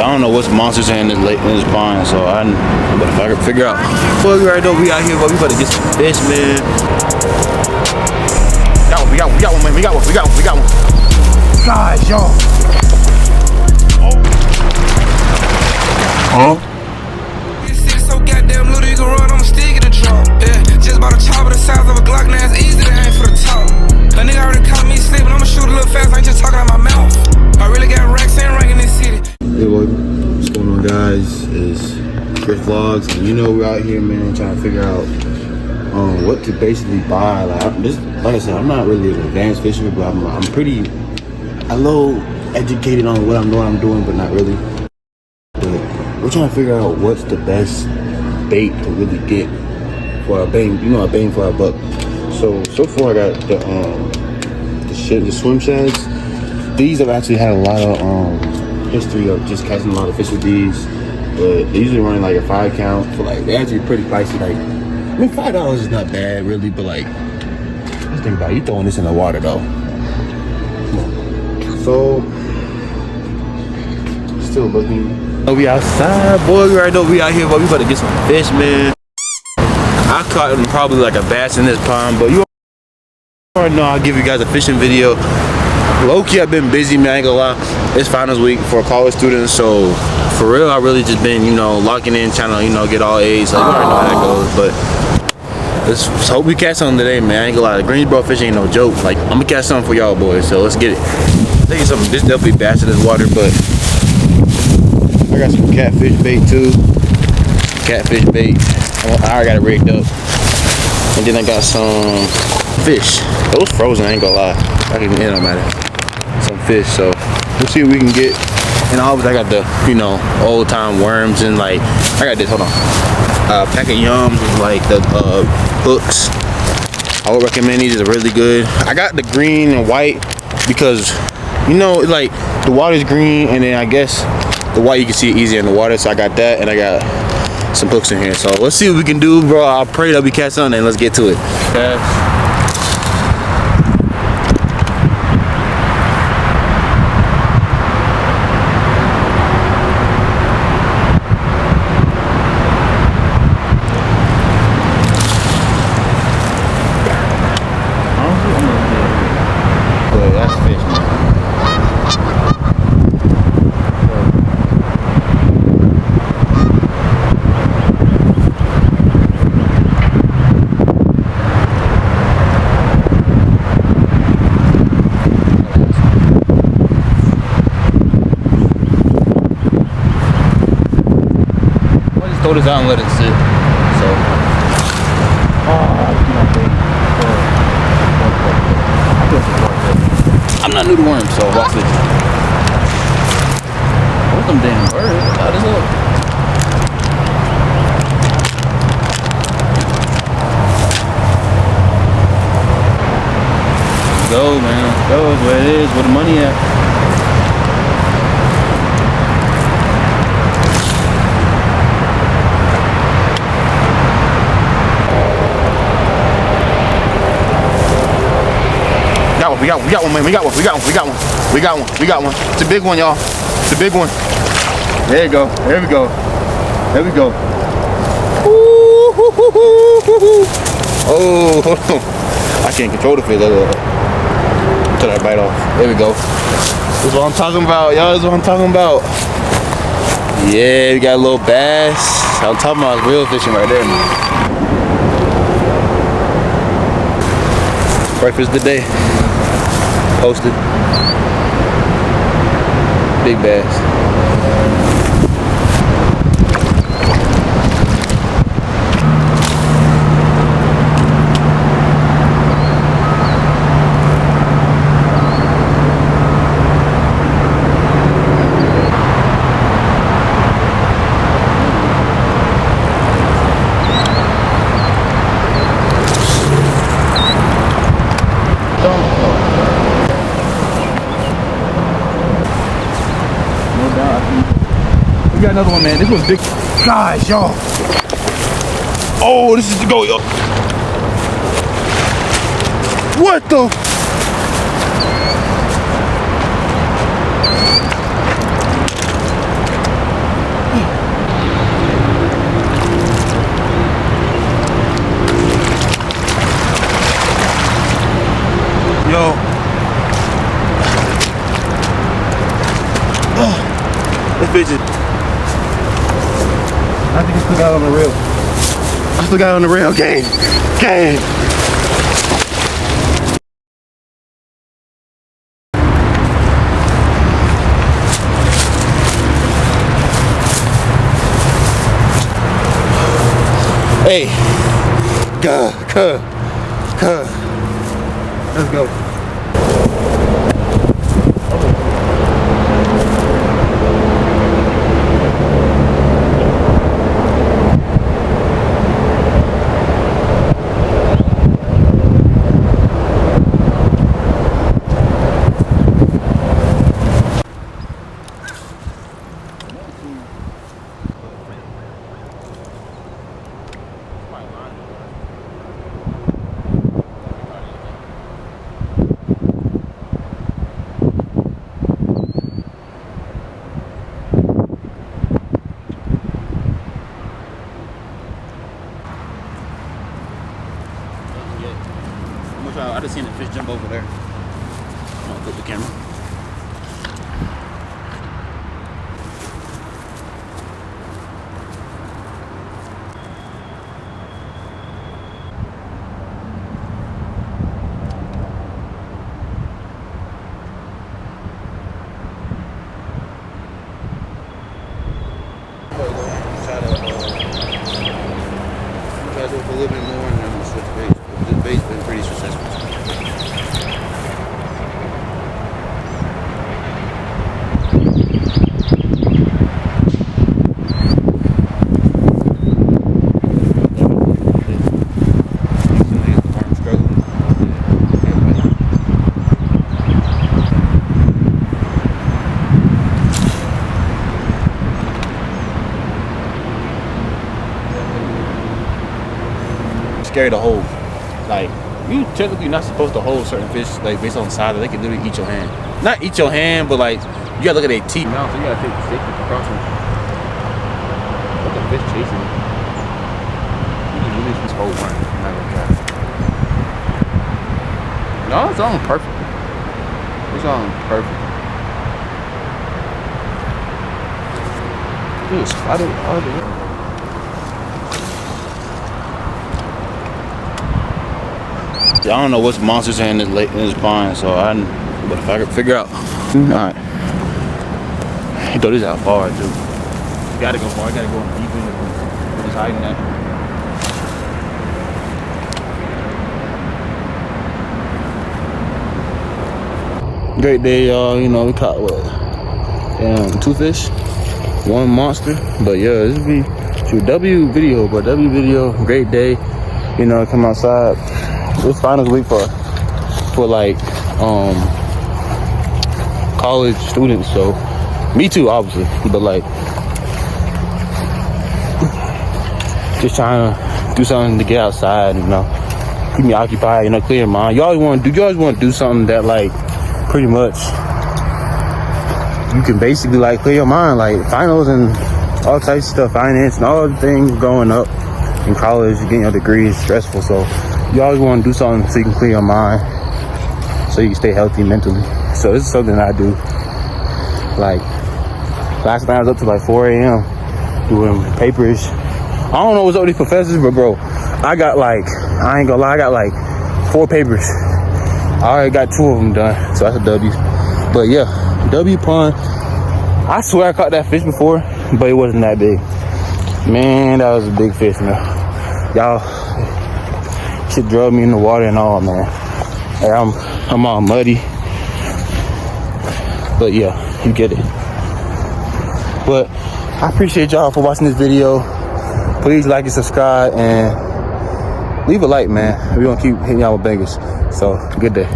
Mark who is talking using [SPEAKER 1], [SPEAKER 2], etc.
[SPEAKER 1] I don't know what's monsters in this lake, in this pond, so I better figure out. Well, right though, we out here, but we better get some fish, man. We got one, man. We got one. Guys, y'all. Huh?
[SPEAKER 2] This city so goddamn little, you can run, I'ma still get a drop. Yeah, just bought a chopper the size of a Glock, now it's easy to aim for the top. A nigga already caught me sleeping, I'ma shoot a little fast, I ain't just talking out my mouth. I really got racks and rank in this city.
[SPEAKER 1] Hey, what's going on, guys? It's Chris Vlogs, and you know we're out here, man, trying to figure out what to basically buy. Like I said, I'm not really an advanced fisherman, but I'm pretty a little educated on what I'm doing, but not really. But we're trying to figure out what's the best bait to really get for a bait, a bait for a buck. So far I got the swim shads. These have actually had a lot of history of just catching a lot of fish with these, but they usually running like a 5 count for like, they're actually pretty pricey. Like, I mean, $5 is not bad really, but like, let's think about it. You throwing this in the water though. So still looking. We outside, boy. Right though, we out here, but we better get some fish, man. I caught probably like a bass in this pond, but you already know I'll give you guys a fishing video. Low-key, I've been busy, man, I ain't gonna lie. It's finals week for college students, so for real, I really just been, locking in, trying to, get all A's. Like, you already know how that goes, but let's hope we catch something today, man. I ain't gonna lie, the Greensboro fish ain't no joke. Like, I'm gonna catch something for y'all boys, so let's get it. I think it's something, this definitely bass in this water, but I got some catfish bait too. Catfish bait. I already got it rigged up. And then I got some fish. Those frozen, I ain't gonna lie. It don't matter. Some fish, so we'll see what we can get. And obviously I got the, old time worms, and like, I got this, hold on. Pack of yums with like the hooks. I would recommend these, are really good. I got the green and white because, like the water's green, and then I guess the white you can see it easier in the water, so I got that, and I got some hooks in here. So let's see what we can do, bro. I pray that we catch something, and let's get to it. Okay. Throw this out and let it sit. So, I'm not new to worms, so watch this. Both them damn birds, how does it look? Go, man, go where it is, where the money at. We got one, man. We got one. It's a big one, y'all. It's a big one. There you go. There we go. Oh, I can't control the fish. Until I bite off. There we go. This is what I'm talking about, y'all. This is what I'm talking about. Yeah, we got a little bass. I'm talking about real fishing right there, man. Breakfast of the day. Posted. Big bass. We got another one, man. This one's big. Guys, y'all. Oh, this is the go, yo. What the? This bitch is. I think I still got it on the reel. I still got it on the reel. Gang. Gang. Hey. Let's go. I just seen the fish jump over there. I'm gonna flip the camera. Try to do a little bit more and then we'll switch baits. This bait's been pretty successful. Scary to hold. Like, you technically not supposed to hold certain fish like based on the size. They can literally eat your hand. Not eat your hand, but like you gotta look at their teeth. Now, so you gotta take the stick precautions. What the fish chasing me? You can release this whole one. I'm not gonna try. No, it's on perfect. It's on perfect. Dude, it's spotted all the way. I don't know what's monsters in this lake in this pond, so but if I could figure out. Alright. He throw this out far too. You gotta go far, you gotta go in deep in the just hiding that. Great day, y'all. You know, we caught what? 2 fish, 1 monster. But yeah, this would be W video, great day. You know, come outside. It's finals week for like college students, so me too, obviously, but like just trying to do something to get outside, you know, keep me occupied, you know, clear your mind. You always want to do something that like pretty much you can basically like clear your mind, like finals and all types of stuff, finance and all the things growing up in college, getting your degree is stressful, so you always want to do something so you can clear your mind, so you can stay healthy mentally. So this is something I do. Like last night I was up to like 4 a.m. doing papers. I don't know what's up with these professors, but bro, I got like, I ain't gonna lie, I got like 4 papers. I already got 2 of them done, so that's a W. But yeah, W pond. I swear I caught that fish before, but it wasn't that big. Man, that was a big fish, man. Y'all. Shit drug me in the water and all, man. Hey, I'm all muddy, but yeah, you get it. But I appreciate y'all for watching this video. Please like and subscribe and leave a like, man. We're gonna keep hitting y'all with bangers. So good day.